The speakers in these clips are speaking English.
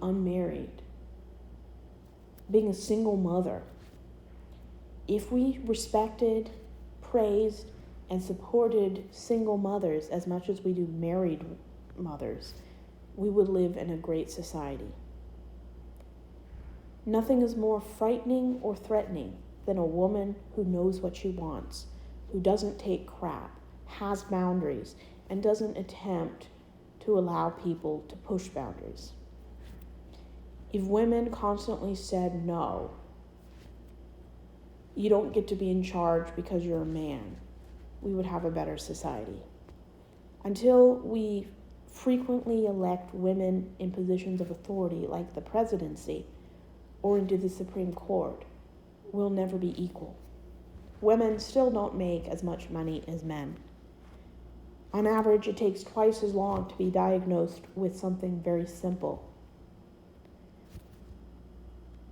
unmarried, being a single mother. If we respected, praised, and supported single mothers as much as we do married mothers, we would live in a great society. Nothing is more frightening or threatening than a woman who knows what she wants, who doesn't take crap, has boundaries, and doesn't attempt to allow people to push boundaries. If women constantly said no, you don't get to be in charge because you're a man, we would have a better society. Until we frequently elect women in positions of authority like the presidency or into the Supreme Court, we'll never be equal. Women still don't make as much money as men. On average, it takes twice as long to be diagnosed with something very simple.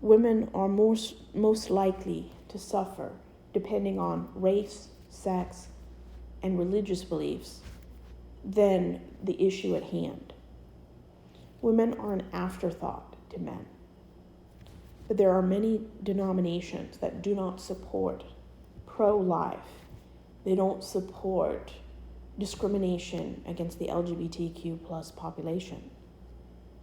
Women are most likely to suffer depending on race, sex, and religious beliefs than the issue at hand. Women are an afterthought to men. But there are many denominations that do not support pro-life. They don't support discrimination against the LGBTQ plus population.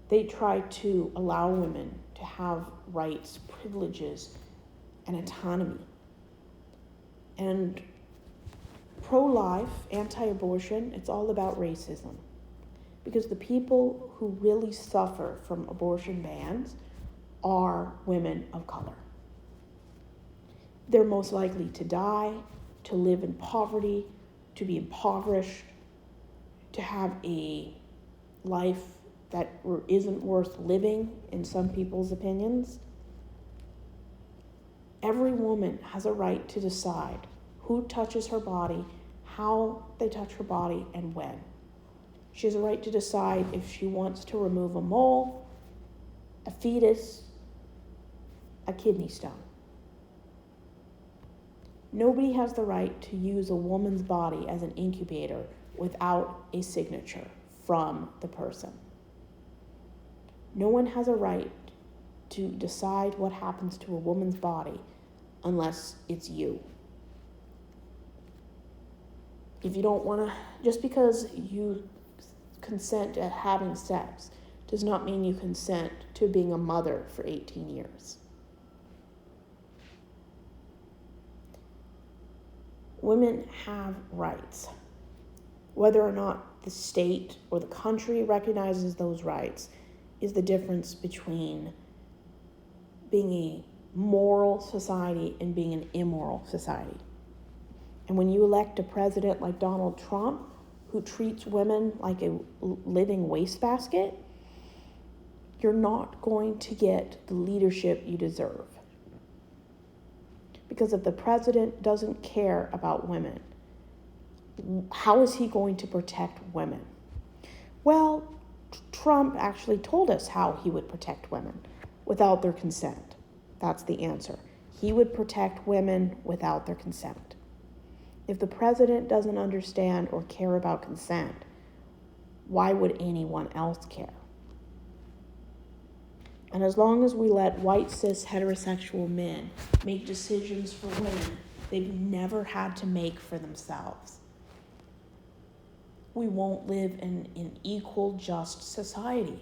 They try to allow women to have rights, privileges, and autonomy. And pro-life, anti-abortion, it's all about racism. Because the people who really suffer from abortion bans are women of color. They're most likely to die, to live in poverty, to be impoverished, to have a life that isn't worth living in some people's opinions. Every woman has a right to decide who touches her body, how they touch her body, and when. She has a right to decide if she wants to remove a mole, a fetus, a kidney stone. Nobody has the right to use a woman's body as an incubator without a signature from the person. No one has a right to decide what happens to a woman's body unless it's you. If you don't want to, just because you consent to having sex does not mean you consent to being a mother for 18 years. Women have rights. Whether or not the state or the country recognizes those rights is the difference between being a moral society and being an immoral society. And when you elect a president like Donald Trump, who treats women like a living wastebasket, you're not going to get the leadership you deserve. Because if the president doesn't care about women, how is he going to protect women? Well, Trump actually told us how he would protect women without their consent. That's the answer. He would protect women without their consent. If the president doesn't understand or care about consent, why would anyone else care? And as long as we let white cis heterosexual men make decisions for women they've never had to make for themselves, we won't live in an equal, just society.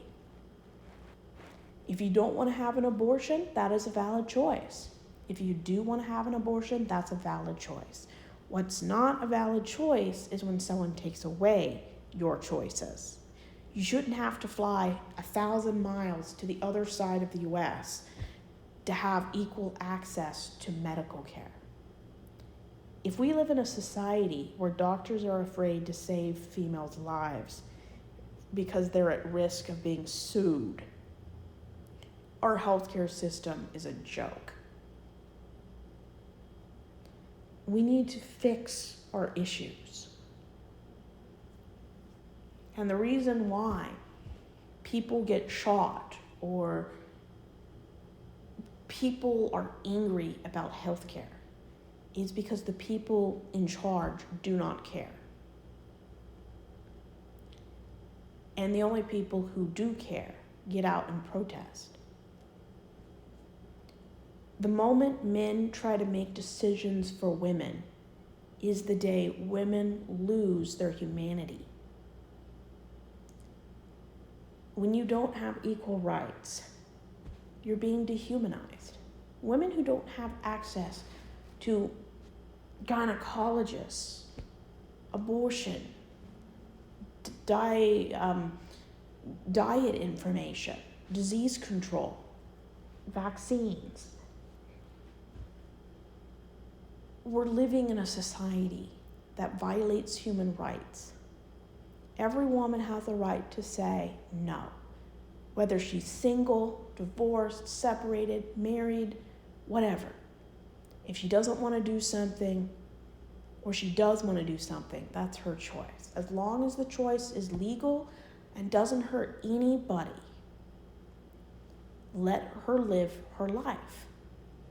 If you don't want to have an abortion, that is a valid choice. If you do want to have an abortion, that's a valid choice. What's not a valid choice is when someone takes away your choices. You shouldn't have to fly 1,000 miles to the other side of the U.S. to have equal access to medical care. If we live in a society where doctors are afraid to save females' lives because they're at risk of being sued, our healthcare system is a joke. We need to fix our issues. And the reason why people get shot or people are angry about healthcare is because the people in charge do not care. And the only people who do care get out and protest. The moment men try to make decisions for women is the day women lose their humanity. When you don't have equal rights, you're being dehumanized. Women who don't have access to gynecologists, abortion, diet information, disease control, vaccines. We're living in a society that violates human rights. Every woman has a right to say no, whether she's single, divorced, separated, married, whatever. If she doesn't want to do something, or she does want to do something, that's her choice. As long as the choice is legal and doesn't hurt anybody, let her live her life.